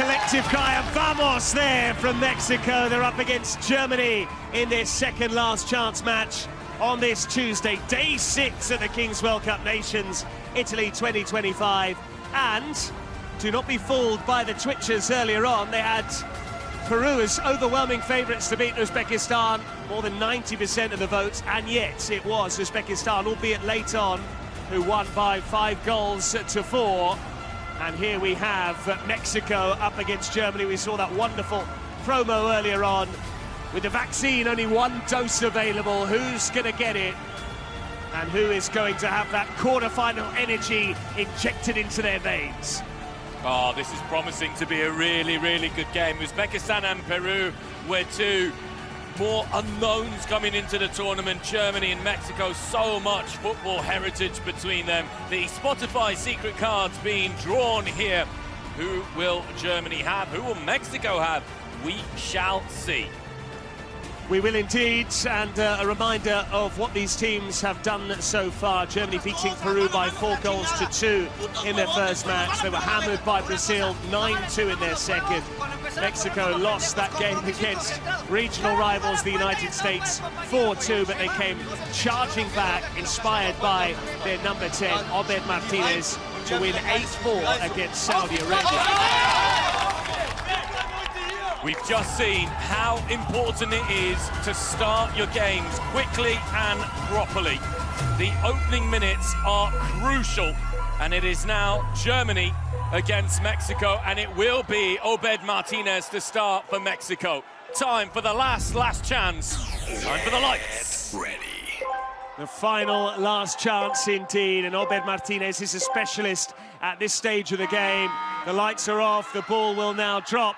collective cry of "Vamos" there from Mexico. They're up against Germany in their second last chance match on this Tuesday, day 6 of the Kings World Cup Nations, Italy 2025. And do not be fooled by the twitchers earlier on. They had Peru as overwhelming favourites to beat Uzbekistan, more than 90% of the votes, and yet it was Uzbekistan, albeit late on, who won by 5 goals to 4. And here we have Mexico up against Germany. We saw that wonderful promo earlier on. With the vaccine, only 1 dose available. Who's going to get it? And who is going to have that quarter-final energy injected into their veins? Oh, this is promising to be a really, really good game. Uzbekistan and Peru were 2 more unknowns coming into the tournament. Germany and Mexico, so much football heritage between them. The Spotify secret cards being drawn here. Who will Germany have? Who will Mexico have? We shall see. We will indeed, and a reminder of what these teams have done so far. Germany beating Peru by 4 goals to 2 in their first match. They were hammered by Brazil 9-2 in their second. Mexico lost that game against regional rivals, the United States, 4-2, but they came charging back, inspired by their number 10, Obed Martinez, to win 8-4 against Saudi Arabia. We've just seen how important it is to start your games quickly and properly. The opening minutes are crucial, and it is now Germany against Mexico, and it will be Obed Martinez to start for Mexico. Time for the last chance. Time for the lights. Ready. The final last chance indeed, and Obed Martinez is a specialist at this stage of the game. The lights are off, the ball will now drop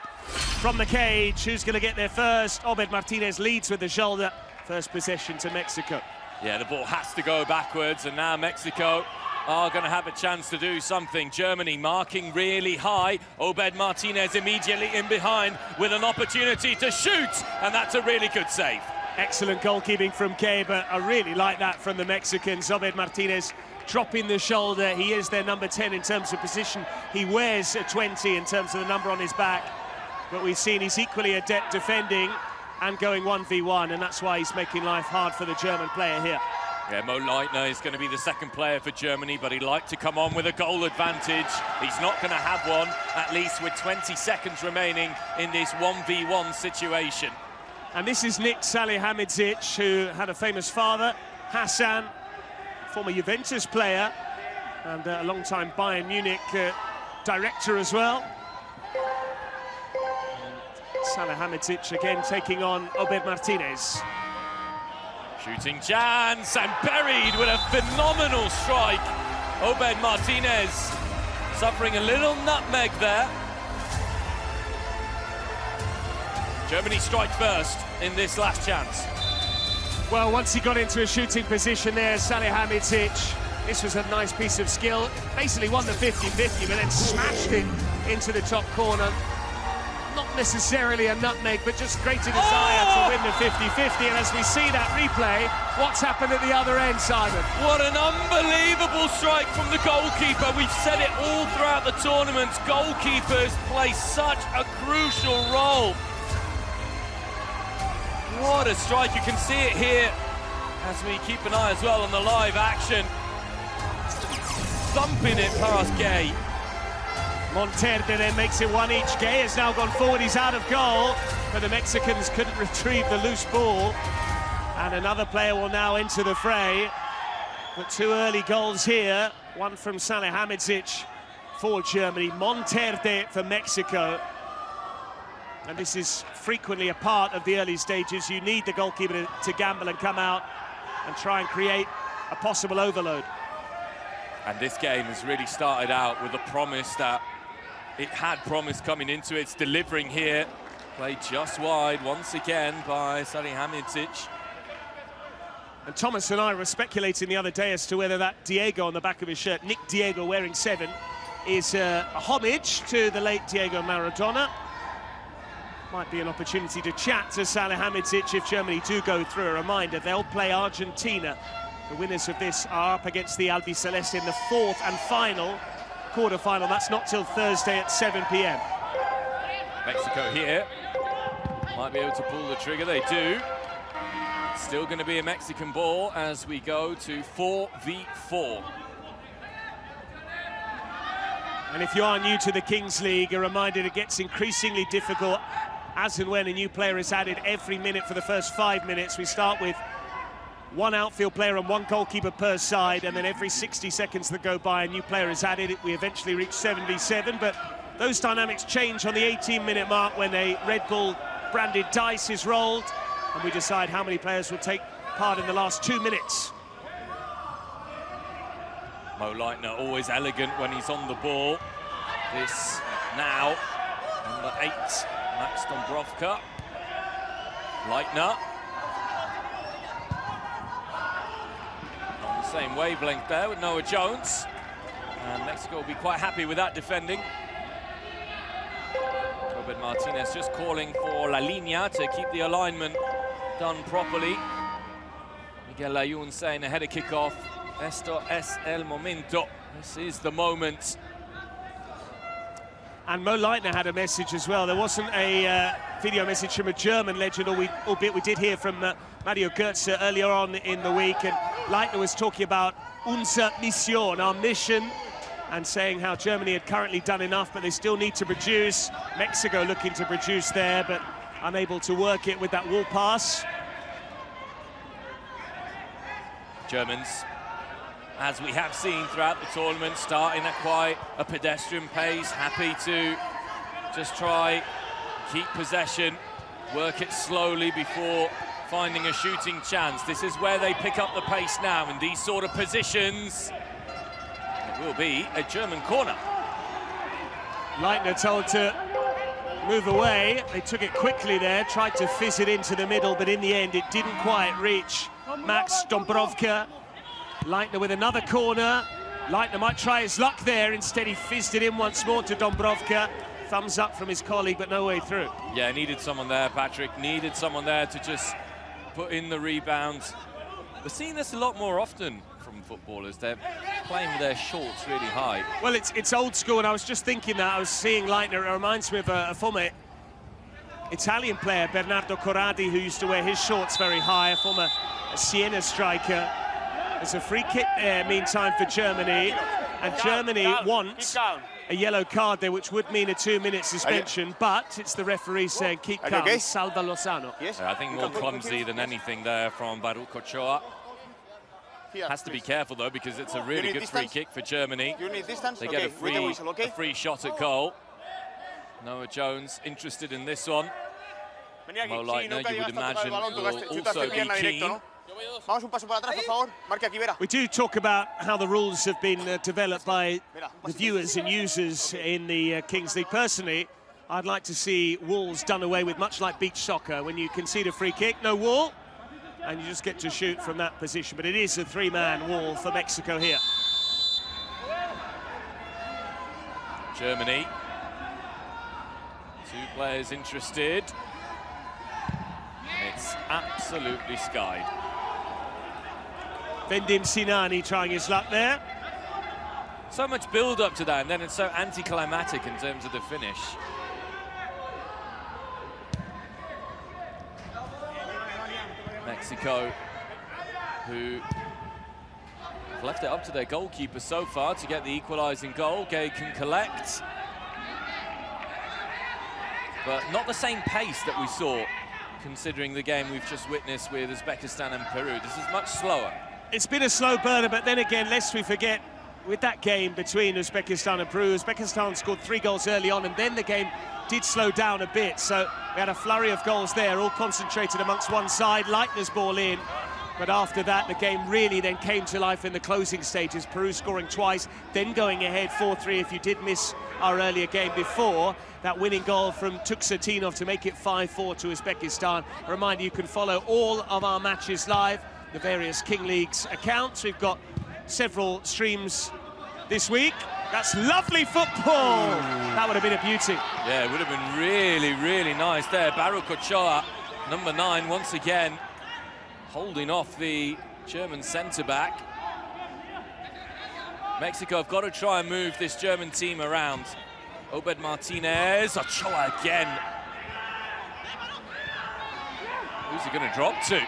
from the cage. Who's going to get there first? Obed Martinez leads with the shoulder. First possession to Mexico. Yeah, the ball has to go backwards, and now Mexico are going to have a chance to do something. Germany marking really high. Obed Martinez immediately in behind with an opportunity to shoot, and that's a really good save. Excellent goalkeeping from Kay, but I really like that from the Mexicans. Obed Martinez dropping the shoulder. He is their number 10 in terms of position. He wears a 20 in terms of the number on his back. But we've seen he's equally adept defending and going 1v1, and that's why he's making life hard for the German player here. Yeah, Mo Leitner is going to be the second player for Germany, but he'd like to come on with a goal advantage. He's not going to have one, at least with 20 seconds remaining in this 1v1 situation. And this is Nik Salihamidzic, who had a famous father, Hassan, former Juventus player, and a long-time Bayern Munich director as well. Salihamidzic again taking on Obed Martinez. Shooting chance, and buried with a phenomenal strike. Obed Martinez suffering a little nutmeg there. Germany strike first in this last chance. Well, once he got into a shooting position there, Salihamidzic, this was a nice piece of skill. Basically won the 50-50, but then smashed it into the top corner. Not necessarily a nutmeg, but just greater desire to win the 50-50. And as we see that replay, what's happened at the other end, Simon? What an unbelievable strike from the goalkeeper. We've said it all throughout the tournament. Goalkeepers play such a crucial role. What a strike. You can see it here as we keep an eye as well on the live action. Thumping it past Gay. Monterde then makes it 1 each. Gay has now gone forward, he's out of goal, but the Mexicans couldn't retrieve the loose ball. And another player will now enter the fray. But 2 early goals here, one from Salihamidzic for Germany, Monterde for Mexico. And this is frequently a part of the early stages. You need the goalkeeper to gamble and come out and try and create a possible overload. And this game has really started out with a promise that it had promise coming into it. It's delivering here. Played just wide once again by Salihamidzic. And Thomas and I were speculating the other day as to whether that Diego on the back of his shirt, Nick Diego wearing 7, is a homage to the late Diego Maradona. Might be an opportunity to chat to Salihamidzic if Germany do go through. A reminder, they'll play Argentina. The winners of this are up against the Albiceleste in the 4th and final quarter-final. That's not till Thursday at 7 p.m. Mexico here might be able to pull the trigger. They do. Still going to be a Mexican ball as we go to 4v4. And if you are new to the Kings League, a reminder it gets increasingly difficult as and when a new player is added every minute for the first 5 minutes. We start with one outfield player and one goalkeeper per side, and then every 60 seconds that go by, a new player is added. We eventually reach 7v7, but those dynamics change on the 18-minute mark when a Red Bull branded dice is rolled, and we decide how many players will take part in the last 2 minutes. Mo Leitner always elegant when he's on the ball. This now, number 8, Max Dombrovka. Leitner. On the same wavelength there with Noah Jones. And Mexico will be quite happy with that defending. Robert Martinez just calling for La Línea to keep the alignment done properly. Miguel Layún saying ahead of kickoff, esto es el momento. This is the moment. And Mo Leitner had a message as well. There wasn't a video message from a German legend, albeit we did hear from Mario Götze earlier on in the week, and Leitner was talking about unser Mission, our mission, and saying how Germany had currently done enough, but they still need to produce. Mexico looking to produce there, but unable to work it with that wall pass. Germans, as we have seen throughout the tournament, starting at quite a pedestrian pace, happy to just try, keep possession, work it slowly before finding a shooting chance. This is where they pick up the pace now in these sort of positions. It will be a German corner. Leitner told to move away. They took it quickly there, tried to fizz it into the middle, but in the end it didn't quite reach Max Dombrovka. Leitner with another corner. Leitner might try his luck there. Instead, he fizzed it in once more to Dombrovka. Thumbs up from his colleague, but no way through. Yeah, needed someone there, Patrick. Needed someone there to just put in the rebounds. We're seeing this a lot more often from footballers. They're playing their shorts really high. Well, it's old school, and I was just thinking that. I was seeing Leitner. It reminds me of a former Italian player, Bernardo Corradi, who used to wear his shorts very high, a former Siena striker. There's a free kick there, meantime, for Germany. And Germany wants a yellow card there, which would mean a 2-minute suspension, but it's the referee saying, keep calm, salva Lozano. Yes. I think more clumsy than anything there from Baruch Ochoa. Has to be careful, though, because it's a really good free kick for Germany. They get a free shot at goal. Noah Jones interested in this one. Mo Leitner, you would imagine, will also be keen. We do talk about how the rules have been developed by the viewers and users in the Kings League. Personally, I'd like to see walls done away with, much like beach soccer. When you concede a free kick, no wall, and you just get to shoot from that position. But it is a 3-man wall for Mexico here. Germany. 2 players interested. It's absolutely skied. Vendim Sinani trying his luck there. So much build up to that, and then it's so anticlimactic in terms of the finish. Mexico, who have left it up to their goalkeeper so far to get the equalising goal. Gay can collect, but not the same pace that we saw, considering the game we've just witnessed with Uzbekistan and Peru. This is much slower. It's been a slow burner, but then again, lest we forget, with that game between Uzbekistan and Peru, Uzbekistan scored 3 goals early on, and then the game did slow down a bit. So we had a flurry of goals there, all concentrated amongst one side. Leitner's ball in, but after that, the game really then came to life in the closing stages. Peru scoring twice, then going ahead 4-3. If you did miss our earlier game before, that winning goal from Tuksatinov to make it 5-4 to Uzbekistan. A reminder, you can follow all of our matches live, the various King Leagues accounts. We've got several streams this week. That's lovely football. That would have been a beauty. Yeah, it would have been really, really nice there. Baruch Ochoa, number 9, once again, holding off the German centre-back. Mexico have got to try and move this German team around. Obed Martinez, Ochoa again. Who's he going to drop to?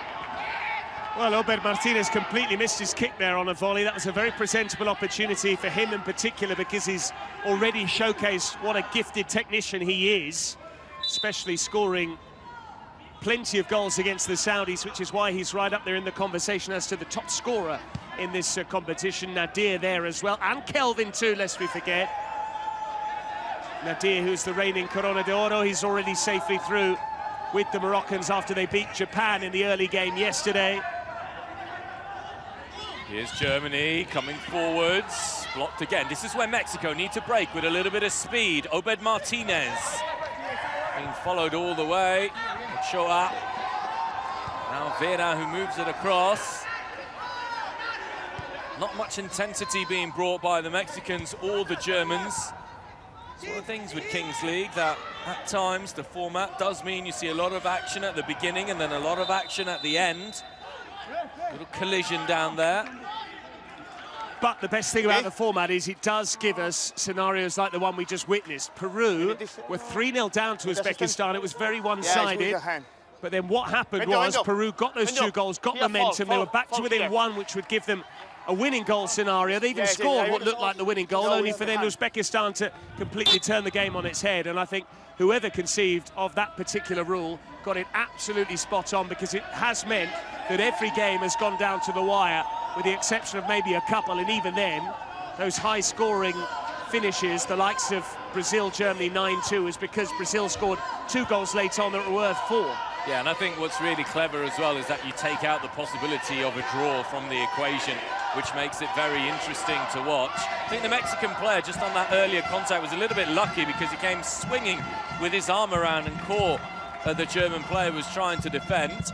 Well, Obed Martinez completely missed his kick there on a volley. That was a very presentable opportunity for him in particular, because he's already showcased what a gifted technician he is, especially scoring plenty of goals against the Saudis, which is why he's right up there in the conversation as to the top scorer in this competition. Nadir there as well, and Kelvin too, lest we forget. Nadir, who's the reigning Corona de Oro, he's already safely through with the Moroccans after they beat Japan in the early game yesterday. Here's Germany coming forwards, blocked again. This is where Mexico need to break with a little bit of speed. Obed Martinez being followed all the way. Ochoa. Now Vera, who moves it across. Not much intensity being brought by the Mexicans or the Germans. It's one of the things with Kings League that at times the format does mean you see a lot of action at the beginning and then a lot of action at the end. Little collision down there. But the best thing about the format is it does give us scenarios like the one we just witnessed. Peru were 3-0 down to Uzbekistan. It was very one-sided. But then what happened was Peru got those 2 goals, got momentum. They were back to within 1, which would give them a winning goal scenario. They even scored what looked like the winning goal, only for then Uzbekistan to completely turn the game on its head. And I think whoever conceived of that particular rule got it absolutely spot on, because it has meant that every game has gone down to the wire, with the exception of maybe a couple, and even then, those high-scoring finishes, the likes of Brazil-Germany 9-2, is because Brazil scored 2 goals late on that were worth 4. Yeah, and I think what's really clever as well is that you take out the possibility of a draw from the equation, which makes it very interesting to watch. I think the Mexican player, just on that earlier contact, was a little bit lucky, because he came swinging with his arm around and caught the German player was trying to defend.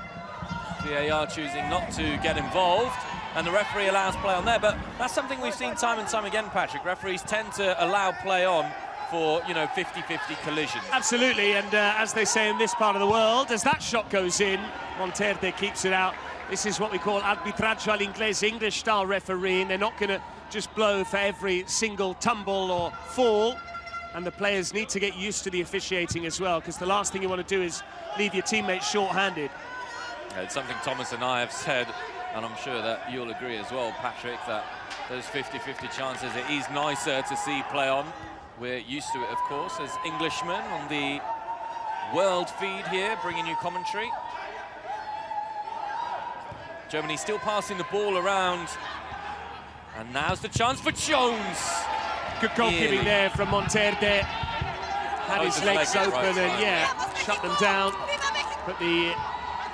VAR choosing not to get involved, and the referee allows play on there. But that's something we've seen time and time again, Patrick. Referees tend to allow play on for, you know, 50-50 collisions. Absolutely, and as they say in this part of the world, as that shot goes in, Monterde keeps it out. This is what we call arbitraggio al inglés, English-style refereeing. They're not going to just blow for every single tumble or fall, and the players need to get used to the officiating as well, because the last thing you want to do is leave your teammates short-handed. Yeah, it's something Thomas and I have said, and I'm sure that you'll agree as well, Patrick, that those 50-50 chances, it is nicer to see play on. We're used to it, of course, as Englishmen on the world feed here, bringing you commentary. Germany still passing the ball around, and now's the chance for Jones. Good goalkeeping there from Monterde. Had his legs open and, shut them down. But the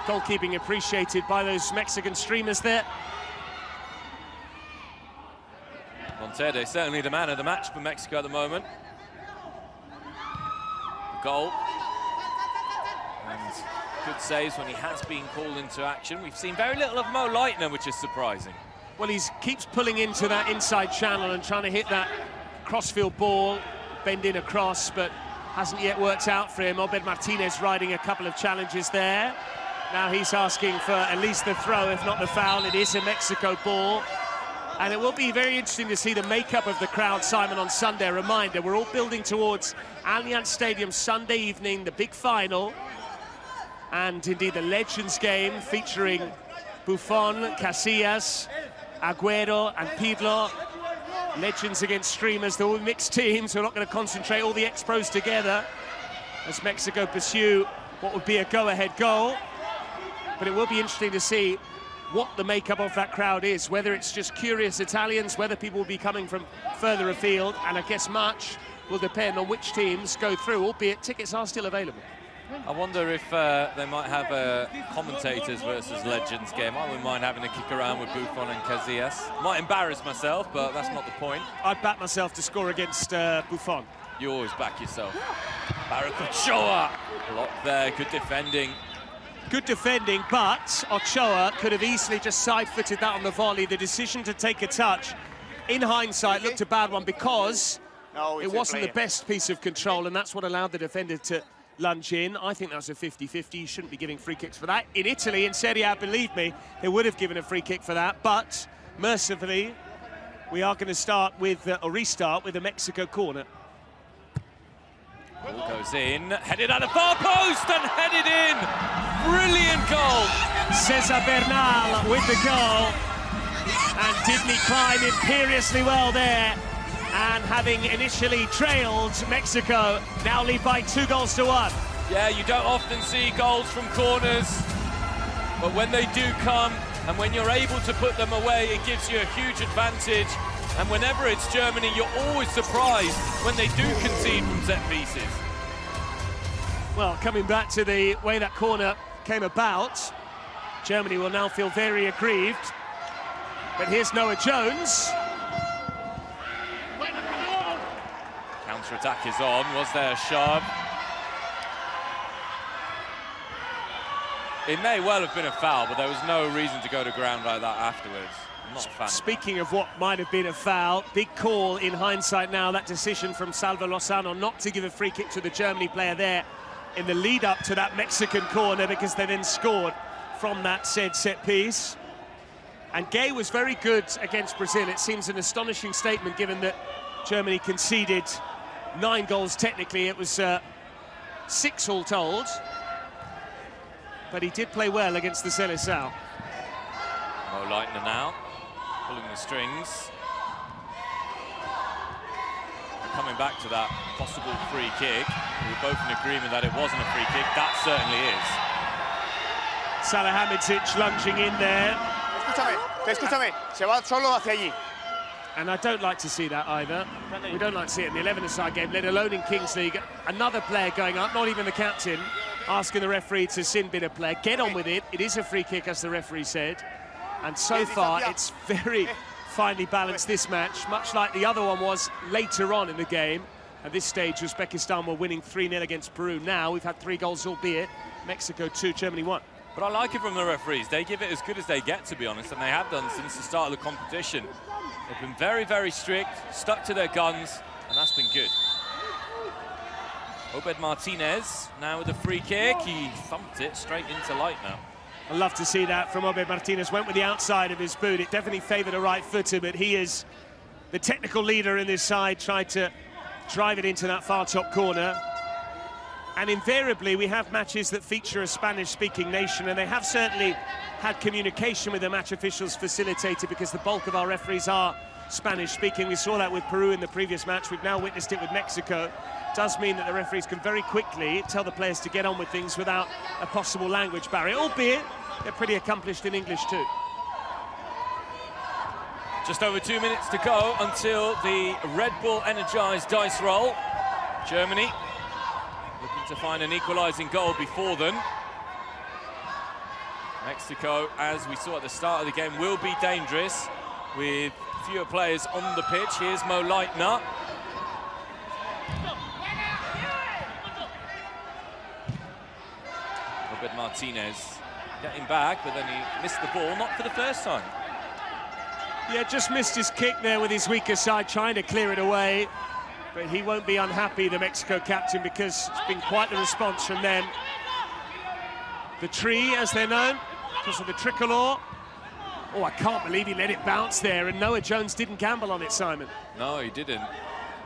goalkeeping appreciated by those Mexican streamers there. Monterde, certainly the man of the match for Mexico at the moment. Goal. And good saves when he has been called into action. We've seen very little of Mo Leitner, which is surprising. Well, he keeps pulling into that inside channel and trying to hit that crossfield ball, bend in across, but hasn't yet worked out for him. Obed Martinez riding a couple of challenges there. Now he's asking for at least the throw, if not the foul. It is a Mexico ball. And it will be very interesting to see the makeup of the crowd, Simon, on Sunday. A reminder, we're all building towards Allianz Stadium Sunday evening, the big final. And indeed the Legends game featuring Buffon, Casillas, Agüero and Pirlo. Legends against streamers, they're all mixed teams. We're not going to concentrate all the ex-pros together as Mexico pursue what would be a go-ahead goal. But it will be interesting to see what the makeup of that crowd is, whether it's just curious Italians, whether people will be coming from further afield, and I guess much will depend on which teams go through, albeit tickets are still available. I wonder if they might have a commentators versus Legends game. I wouldn't mind having a kick around with Buffon and Casillas. Might embarrass myself, but that's not the point. I'd back myself to score against Buffon. You always back yourself. Barak Ochoa, blocked there, good defending. Good defending, but Ochoa could have easily just side-footed that on the volley. The decision to take a touch, in hindsight, looked a bad one because it wasn't the best piece of control, and that's what allowed the defender to lunge in. I think that was a 50-50. You shouldn't be giving free kicks for that. In Italy, in Serie A, believe me, they would have given a free kick for that, but mercifully, we are going to start with, or restart with a Mexico corner. Ball goes in, headed at the far post and headed in. Brilliant goal. Cesar Bernal with the goal. And Dibny climb imperiously well there. And having initially trailed Mexico, now lead by 2-1. Yeah, you don't often see goals from corners, but when they do come, and when you're able to put them away, it gives you a huge advantage. And whenever it's Germany, you're always surprised when they do concede from set pieces. Well, coming back to the way that corner came about, Germany will now feel very aggrieved. But here's Noah Jones. Counter-attack is on. Was there a shove? It may well have been a foul, but there was no reason to go to ground like that afterwards. I'm not a fan. Speaking of what might have been a foul, big call in hindsight now, that decision from Salva Lozano not to give a free kick to the Germany player there in the lead-up to that Mexican corner, because they then scored from that said set piece. And Gay was very good against Brazil. It seems an astonishing statement given that Germany conceded 9 goals technically. It was 6 all told. But he did play well against the Seleção. Mo Leitner now, pulling the strings. And coming back to that possible free kick. We were both in agreement that it wasn't a free kick. That certainly is. Salihamidzic lunging in there. Escúchame, se va solo hacia allí. And I don't like to see that either. We don't like to see it in the 11-a-side game, let alone in Kings League. Another player going up, not even the captain, asking the referee to sin bin a player. Get on with it. It is a free kick, as the referee said. And so far, it's very finely balanced, this match, much like the other one was later on in the game. At this stage, Uzbekistan were winning 3-0 against Peru. Now we've had 3 goals, albeit Mexico 2, Germany 1. But I like it from the referees. They give it as good as they get, to be honest, and they have done since the start of the competition. They've been very, very strict, stuck to their guns, and that's been good. Obed Martinez now with a free kick. He thumped it straight into Leitner. I love to see that from Obed Martinez. Went with the outside of his boot. It definitely favoured a right footer, but he is the technical leader in this side, tried to drive it into that far top corner. And invariably, we have matches that feature a Spanish-speaking nation, and they have certainly had communication with the match officials facilitated, because the bulk of our referees are Spanish-speaking. We saw that with Peru in the previous match. We've now witnessed it with Mexico. It does mean that the referees can very quickly tell the players to get on with things without a possible language barrier, albeit they're pretty accomplished in English too. Just over 2 minutes to go until the Red Bull Energized dice roll. Germany looking to find an equalising goal before them. Mexico, as we saw at the start of the game, will be dangerous with fewer players on the pitch. Here's Mo Leitner. Obed Martinez getting back, but then he missed the ball, not for the first time. Yeah, just missed his kick there with his weaker side, trying to clear it away. But he won't be unhappy, the Mexico captain, because it's been quite the response from them. The tree, as they're known, because of the tricolour. Oh, I can't believe he let it bounce there, and Noah Jones didn't gamble on it, Simon. No, he didn't.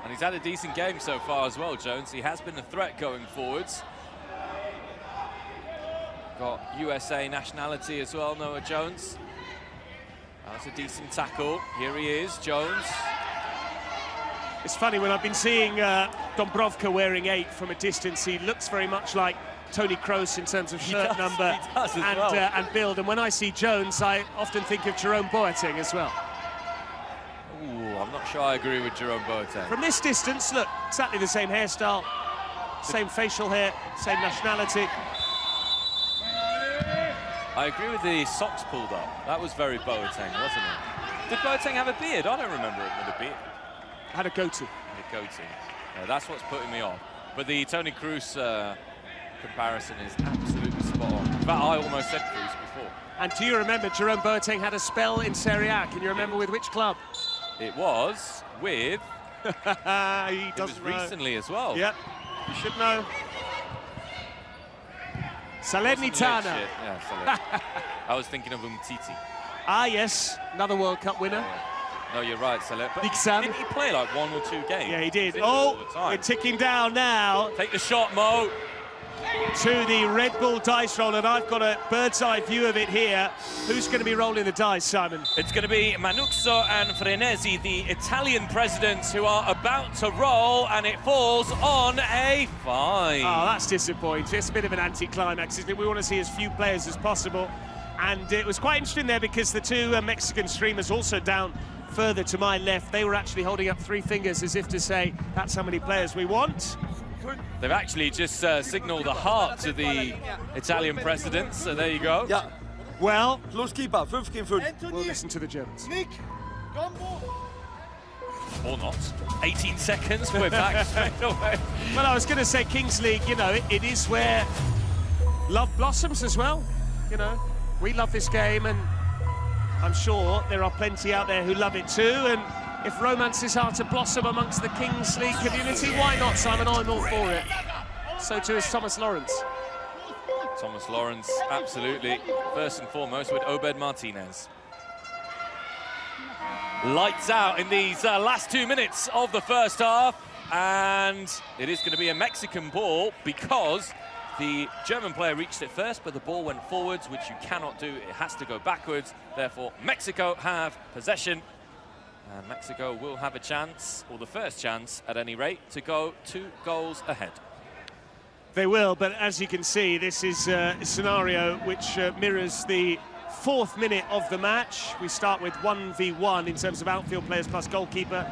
And he's had a decent game so far as well, Jones. He has been a threat going forwards. Got USA nationality as well, Noah Jones. That's a decent tackle. Here he is, Jones. It's funny, when I've been seeing Dombrovka wearing 8 from a distance, he looks very much like Toni Kroos in terms of shirt number and build. And when I see Jones, I often think of Jerome Boateng as well. Ooh, I'm not sure I agree with Jerome Boateng. From this distance, look, exactly the same hairstyle, same facial hair, same nationality. I agree with the socks pulled up. That was very Boateng, wasn't it? Did Boateng have a beard? I don't remember it with a beard. Had a goatee. A goatee. Yeah, that's what's putting me off. But the Toni Kroos comparison is absolutely spot on. In fact, I almost said Kroos before. And do you remember Jerome Boateng had a spell in Serie A? Can you remember with which club? It was with... He doesn't it was recently as well. Yep, you should know. Salernitana. Yeah, Salernitana. I was thinking of Umtiti. Ah, yes, another World Cup winner. Yeah. No, you're right, Saleh. But Dixon. didn't he play like 1 or 2 games? Yeah, he did. Injured all Oh, the time. we're ticking down now Take the shot, Mo. to the Red Bull dice roll, and I've got a bird's eye view of it here. Who's going to be rolling the dice, Simon? It's going to be Manuzzo and Frenesi, the Italian presidents, who are about to roll, and it falls on a 5. Oh, that's disappointing. It's a bit of an anticlimax, isn't it? We want to see as few players as possible. And it was quite interesting there because the two Mexican streamers also down further to my left, they were actually holding up 3 fingers as if to say, that's how many players we want. They've actually just signalled a heart to the Italian president, so there you go. Ja, Well, Schlusskeeper, 5 gegen 5. we'll listen to the Germans. Or not. 18 seconds, we're back straight away. Well, I was going to say Kings League, you know, it is where love blossoms as well. You know, we love this game, and I'm sure there are plenty out there who love it too. And if romances are to blossom amongst the Kings League community, why not, Simon? I'm all for it. So too is Thomas Lawrence. Thomas Lawrence, absolutely. First and foremost with Obed Martinez. Lights out in these last 2 minutes of the first half. And it is going to be a Mexican ball because the German player reached it first, but the ball went forwards, which you cannot do. It has to go backwards. Therefore, Mexico have possession. And Mexico will have a chance, or the first chance at any rate, to go 2 goals ahead. They will, but as you can see, this is a scenario which mirrors the 4th minute of the match. We start with 1v1 in terms of outfield players plus goalkeeper.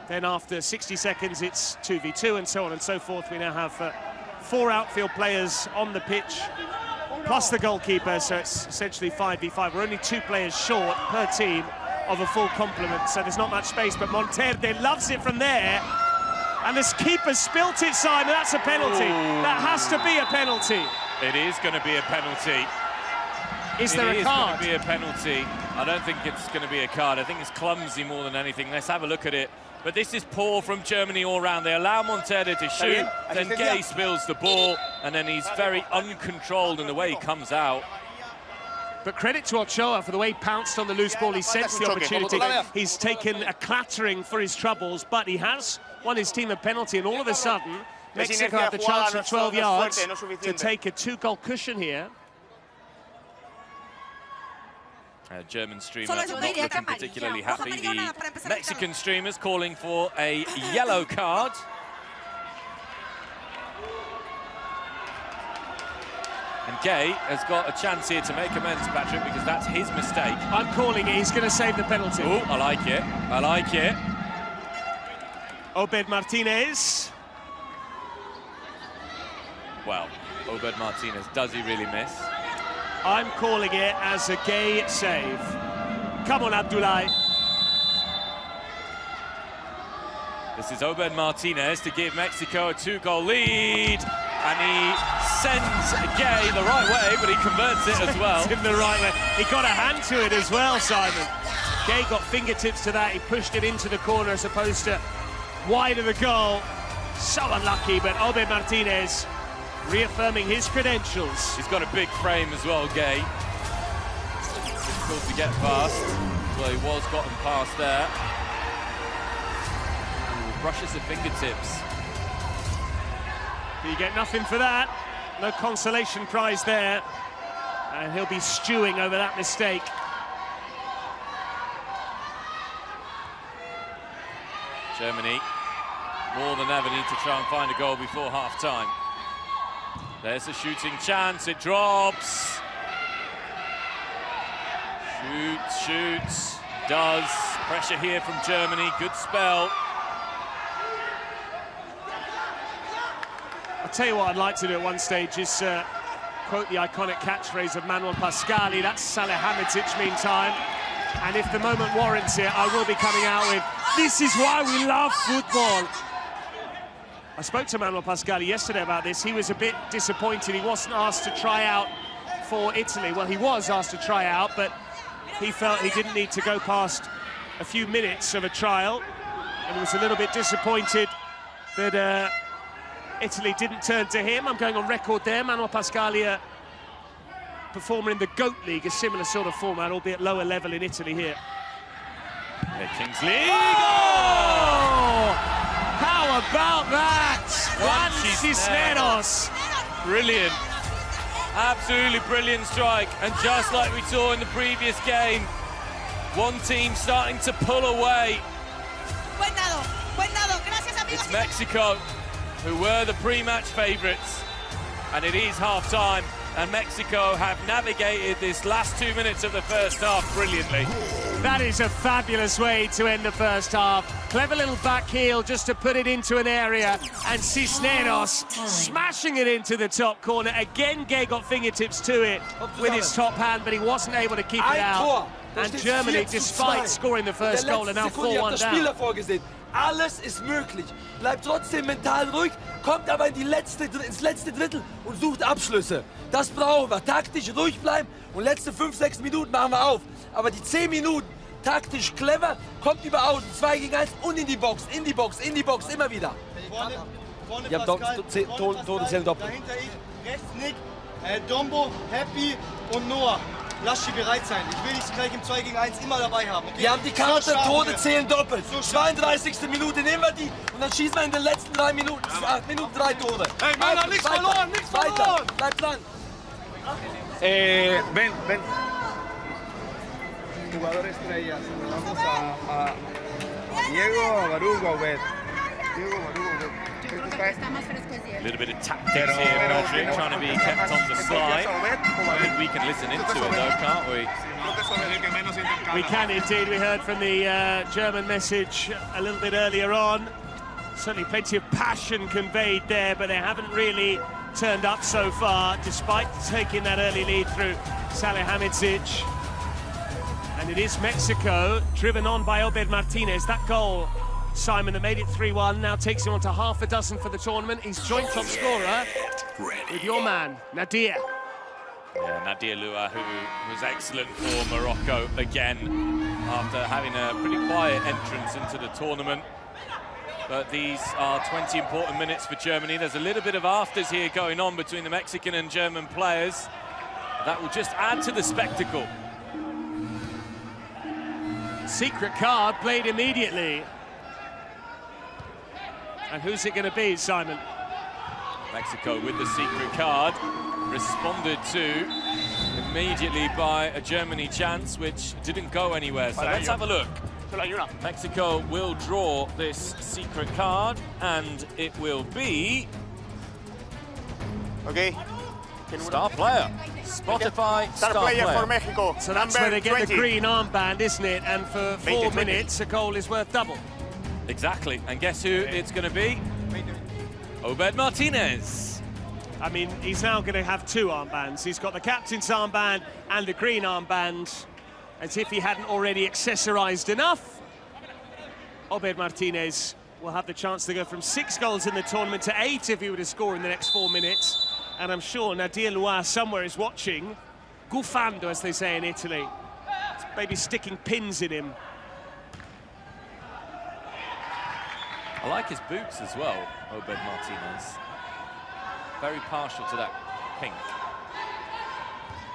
Then after 60 seconds, it's 2v2 and so on and so forth. We now have 4 outfield players on the pitch, plus the goalkeeper, so it's essentially 5v5. We're only 2 players short per team of a full complement, so there's not much space, but Monterde loves it from there. And this keeper spilt it, Simon. That's a penalty. Ooh. That has to be a penalty. It is going to be a penalty. Is there a card? It is going to be a penalty. I don't think it's going to be a card. I think it's clumsy more than anything. Let's have a look at it. But this is poor from Germany all round. They allow Monterde to shoot, then Gay spills the ball, and then he's very uncontrolled in the way he comes out. But credit to Ochoa for the way he pounced on the loose ball. He sensed the opportunity. He's taken a clattering for his troubles, but he has won his team a penalty, and all of a sudden, Mexico have the chance from 12 yards to take a 2-goal cushion here. German streamer not looking particularly happy. The Mexican streamers calling for a yellow card. And Gay has got a chance here to make amends, Patrick, because that's his mistake. I'm calling it. He's going to save the penalty. Oh, I like it. I like it. Obed Martinez. Well, Obed Martinez, does he really miss? I'm calling it as a Gay save. Come on, Abdoulaye. This is Obed Martinez to give Mexico a 2-goal lead. And he sends Gay the right way, but he converts it as well. In the right way. He got a hand to it as well, Simon. Gay got fingertips to that. He pushed it into the corner as opposed to wide of the goal. So unlucky, but Obed Martinez reaffirming his credentials. He's got a big frame as well, Gay. Difficult to get past. Well, he was gotten past there. Ooh, brushes the fingertips. You get nothing for that. No consolation prize there. And he'll be stewing over that mistake. Germany, more than ever, need to try and find a goal before half-time. There's a shooting chance, it drops. Shoots, does. Pressure here from Germany, good spell. I'll tell you what I'd like to do at one stage is quote the iconic catchphrase of Manuel Pascali. That's Salihamidzic meantime. And if the moment warrants it, I will be coming out with, this is why we love football. I spoke to Manuel Pascali yesterday about this. He was a bit disappointed. He wasn't asked to try out for Italy. Well, he was asked to try out, but he felt he didn't need to go past a few minutes of a trial. And he was a little bit disappointed that Italy didn't turn to him. I'm going on record there. Manuel Pascali, performer in the GOAT League, a similar sort of format, albeit lower level in Italy here. Kingsley. Oh! How about that? Juan Cisneros. Cisneros. Brilliant. Absolutely brilliant strike. And just like we saw in the previous game, one team starting to pull away. Buen dado. Gracias, amigos. It's Mexico, who were the pre-match favourites. And it is half-time. And Mexico have navigated this last 2 minutes of the first half brilliantly. That is a fabulous way to end the first half. Clever little back heel just to put it into an area, and Cisneros smashing it into the top corner. Again, Gay got fingertips to it with his top hand, but he wasn't able to keep it out. And Germany, despite scoring the first goal, are now 4-1 down. Alles ist möglich. Bleibt trotzdem mental ruhig, kommt aber ins letzte Drittel und sucht Abschlüsse. Das brauchen wir. Taktisch ruhig bleiben und letzte 5-6 Minuten machen wir auf. Aber die 10 Minuten taktisch clever, kommt über außen, 2 gegen 1 und in die Box, immer wieder. Vorne Todeszellen doppelt. Dahinter ich, rechts Nick, Dombo, Happy und Noah. Lasst bereit sein. Ich will dich gleich im 2 gegen 1 immer dabei haben. Okay? Wir haben die Karte, Tode zählen doppelt. So 32. Minute nehmen wir die und dann schießen wir in den letzten 3 Minuten, 8 Minuten 3 Tore. Hey, Männer, nichts verloren, nichts verloren! Bleib dran. Ven. Jugador estrella, saludamos a Diego, a Barugo, a Obed. A little bit of tactics here, Patrick, trying to be kept on the slide. I think we can listen into it though, can't we? We can indeed. We heard from the German message a little bit earlier on. Certainly plenty of passion conveyed there, but they haven't really turned up so far, despite taking that early lead through Salihamidzic. And it is Mexico, driven on by Obed Martinez. That goal, Simon, that made it 3-1, now takes him on to half a dozen for the tournament. He's joint top scorer with your man, Nadir. Yeah, Nadir Lua, who was excellent for Morocco again after having a pretty quiet entrance into the tournament. But these are 20 important minutes for Germany. There's a little bit of afters here going on between the Mexican and German players. That will just add to the spectacle. Secret card played immediately. And who's it going to be, Simon? Mexico with the secret card, responded to immediately by a Germany chance, which didn't go anywhere. So let's have a look. Mexico will draw this secret card, and it will be... Okay. Star player. Spotify star player for Mexico. So that's where they get the green armband, isn't it? And for 4 minutes, a goal is worth double. Exactly. And guess who it's going to be? Obed Martinez. I mean, he's now going to have 2 armbands. He's got the captain's armband and the green armband, as if he hadn't already accessorized enough. Obed Martinez will have the chance to go from 6 goals in the tournament to 8 if he were to score in the next 4 minutes. And I'm sure Nadir Lua somewhere is watching, gufando, as they say in Italy. It's maybe sticking pins in him. I like his boots as well, Obed Martinez. Very partial to that pink.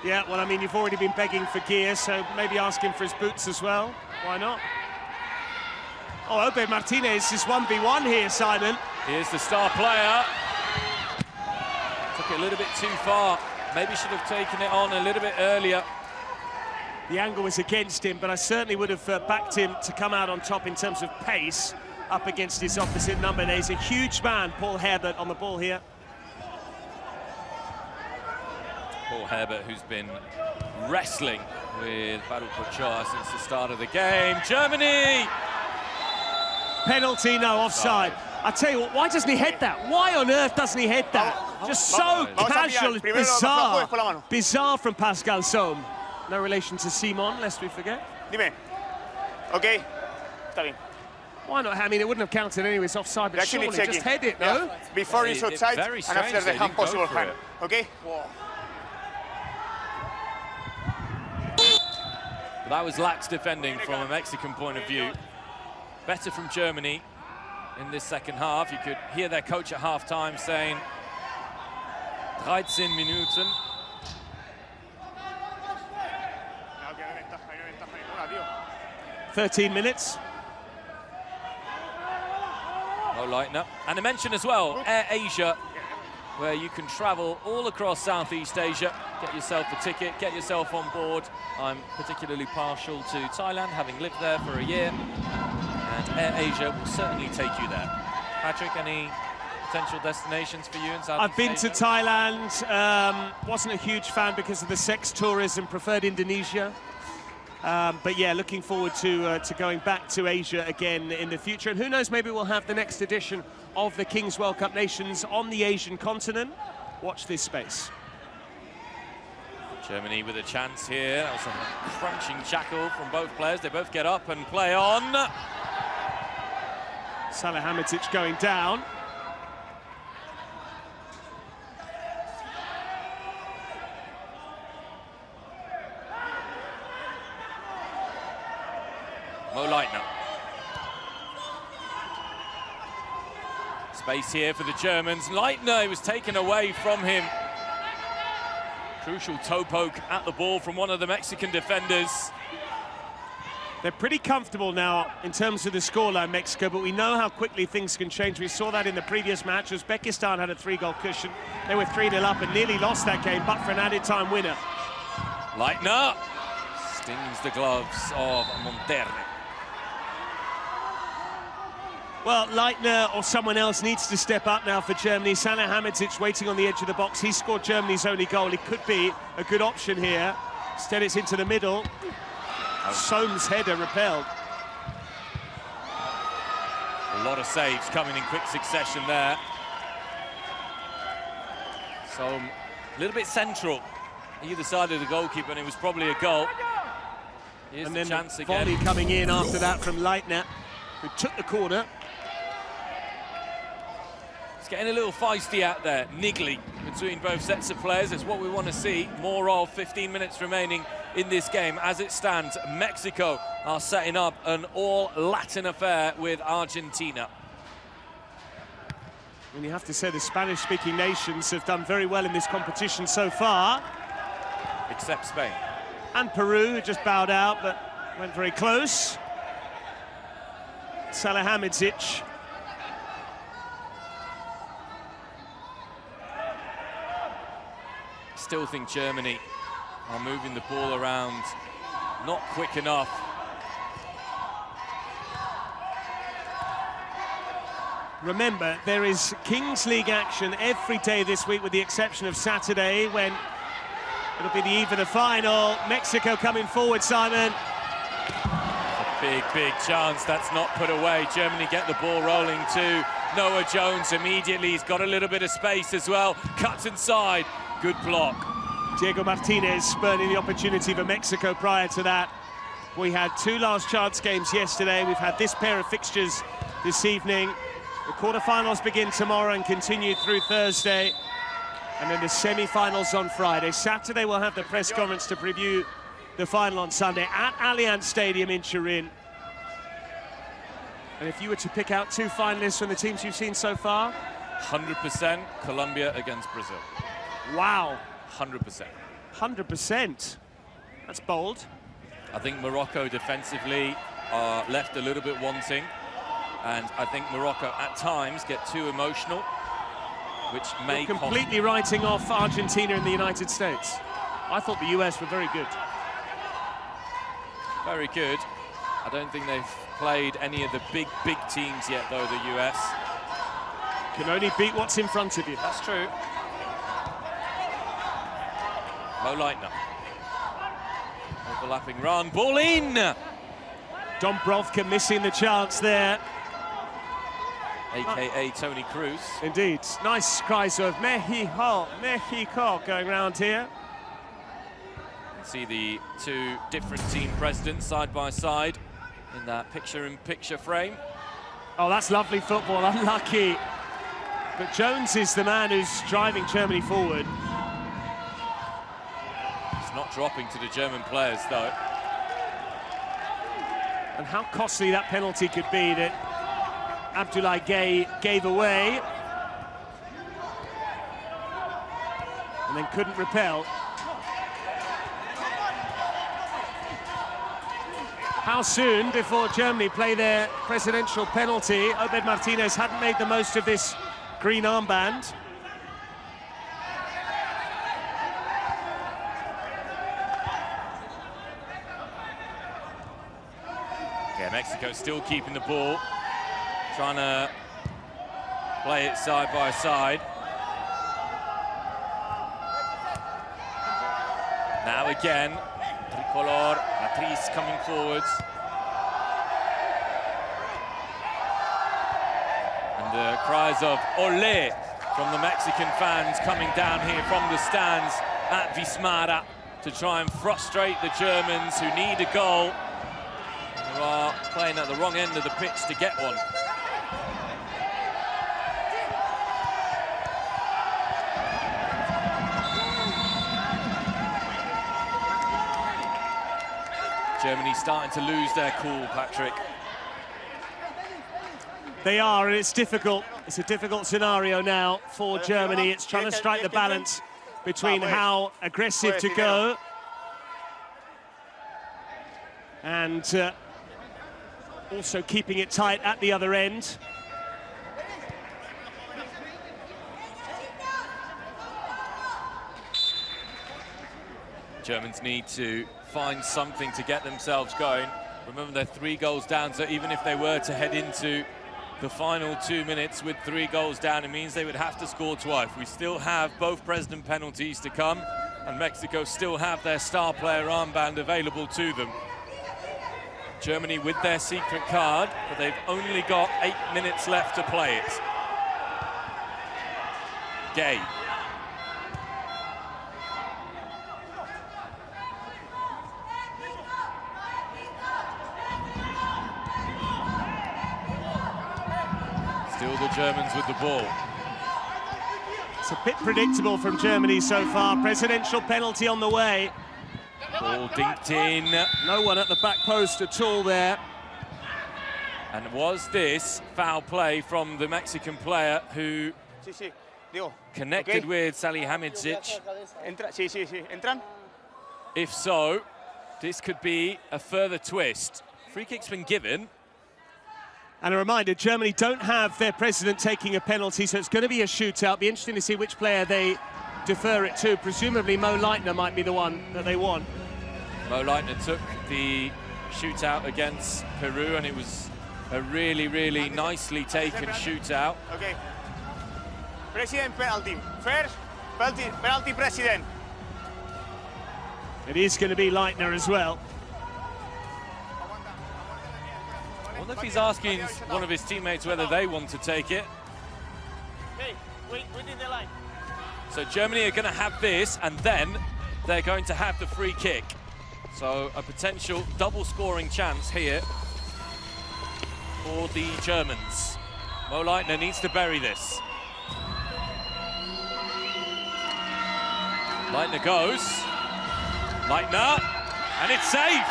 Yeah, well, I mean, you've already been begging for gear, so maybe ask him for his boots as well. Why not? Oh, Obed Martinez is 1v1 here, Simon. Here's the star player. Took it a little bit too far. Maybe should have taken it on a little bit earlier. The angle was against him, but I certainly would have backed him to come out on top in terms of pace up against his opposite number. There's a huge man, Paul Herbert, on the ball here. Paul Herbert, who's been wrestling with Baruch Ochoa since the start of the game. Germany! Penalty, no, offside. I tell you what, why doesn't he head that? Why on earth doesn't he head that? Just so casual, bizarre. Bizarre from Pascal Sohm. No relation to Simon, lest we forget. Dime. Okay. Está bien. Why not? I mean, it wouldn't have counted anyway, it's offside, but surely just head it, no? Before it's outside and after the hand possible hand. Okay? That was lax defending from a Mexican point of view. Better from Germany in this second half. You could hear their coach at half-time saying 13 Minuten. 13 minutes. Mo Leitner. And I mention as well, Air Asia, where you can travel all across Southeast Asia, get yourself a ticket, get yourself on board. I'm particularly partial to Thailand, having lived there for a year, and Air Asia will certainly take you there. Patrick, any potential destinations for you in Southeast Asia? I've been to Thailand, wasn't a huge fan because of the sex tourism, preferred Indonesia. But yeah, looking forward to going back to Asia again in the future. And who knows, maybe we'll have the next edition of the Kings World Cup Nations on the Asian continent. Watch this space. Germany with a chance here. That was a crunching jackal from both players. They both get up and play on. Salihamidzic going down. Mo Leitner. Space here for the Germans. Leitner was taken away from him. Crucial toe poke at the ball from one of the Mexican defenders. They're pretty comfortable now in terms of the scoreline, Mexico, but we know how quickly things can change. We saw that in the previous match. Uzbekistan had a 3-goal cushion. They were 3-0 up and nearly lost that game, but for an added time winner. Leitner stings the gloves of Monterne. Well, Leitner or someone else needs to step up now for Germany. Salihamidzic waiting on the edge of the box. He scored Germany's only goal. It could be a good option here. Instead, it's into the middle. Soames' header repelled. A lot of saves coming in quick succession there. Soames a little bit central, either side of the goalkeeper, and it was probably a goal. Here's And the then chance again. volley coming in after that from Leitner, who took the corner. It's getting a little feisty out there, niggly between both sets of players. It's what we want to see more of. 15 minutes remaining in this game. As it stands, Mexico are setting up an all-Latin affair with Argentina. And you have to say the Spanish-speaking nations have done very well in this competition so far. Except Spain. And Peru, who just bowed out, but went very close. Salihamidzic. Still think Germany are moving the ball around not quick enough. Remember, there is Kings League action every day this week, with the exception of Saturday, when it'll be the eve of the final. Mexico coming forward, Simon. A big, big chance. That's not put away. Germany get the ball rolling to Noah Jones immediately. He's got a little bit of space as well. Cuts inside. Good block. Diego Martinez spurning the opportunity for Mexico prior to that. We had 2 last chance games yesterday. We've had this pair of fixtures this evening. The quarterfinals begin tomorrow and continue through Thursday. And then the semi-finals on Friday. Saturday we'll have the press conference to preview the final on Sunday at Allianz Stadium in Turin. And if you were to pick out 2 finalists from the teams you've seen so far? 100% Colombia against Brazil. Wow. 100%. 100%. That's bold. I think Morocco defensively are left a little bit wanting. And I think Morocco at times get too emotional, which may You're completely writing off Argentina and the United States. I thought the US were very good. Very good. I don't think they've played any of the big teams yet, though, the US. Can only beat what's in front of you. That's true. Mo Leitner. Overlapping run. Ball in! Dombrovka missing the chance there. AKA Toni Kroos. Indeed. Nice cries of Mexico, Mexico going round here. See the 2 different team presidents side by side in that picture-in-picture frame. Oh, that's lovely football. Unlucky. But Jones is the man who's driving Germany forward. It's not dropping to the German players, though. And how costly that penalty could be that Abdoulaye Gueye gave away. And then couldn't repel. How soon before Germany play their presidential penalty? Obed Martinez hadn't made the most of this green armband. Yeah, Mexico still keeping the ball, trying to play it side by side. Now again, Tricolor, Matriz coming forwards. And the cries of Olé from the Mexican fans coming down here from the stands at Wismara to try and frustrate the Germans who need a goal. Who are playing at the wrong end of the pitch to get one. Germany starting to lose their cool, Patrick. They are, and it's difficult. It's a difficult scenario now for Germany. It's trying to strike the balance between how aggressive to go and also keeping it tight at the other end. Germans need to find something to get themselves going. Remember, they're 3 goals down, so even if they were to head into the final 2 minutes with 3 goals down, it means they would have to score twice. We still have both president penalties to come, and Mexico still have their star player armband available to them. Germany with their secret card, but they've only got 8 minutes left to play it. Gay. Still the Germans with the ball. It's a bit predictable from Germany so far. Presidential penalty on the way. Ball dinked in. No one at the back post at all there. And was this foul play from the Mexican player who connected with Salihamidzic? ¿Entran? If so, this could be a further twist. Free kick's been given. And a reminder, Germany don't have their president taking a penalty, so it's going to be a shootout. Be interesting to see which player they defer it to. Presumably Mo Leitner might be the one that they want. Mo Leitner took the shootout against Peru, and it was a really, really nicely taken shootout. Okay. President penalty. First, penalty president. It is going to be Leitner as well. I wonder if he's asking one of his teammates whether they want to take it. Hey, wait in the line. So Germany are going to have this, and then they're going to have the free kick. So a potential double scoring chance here for the Germans. Mo Leitner needs to bury this. Leitner goes. Leitner, and it's saved.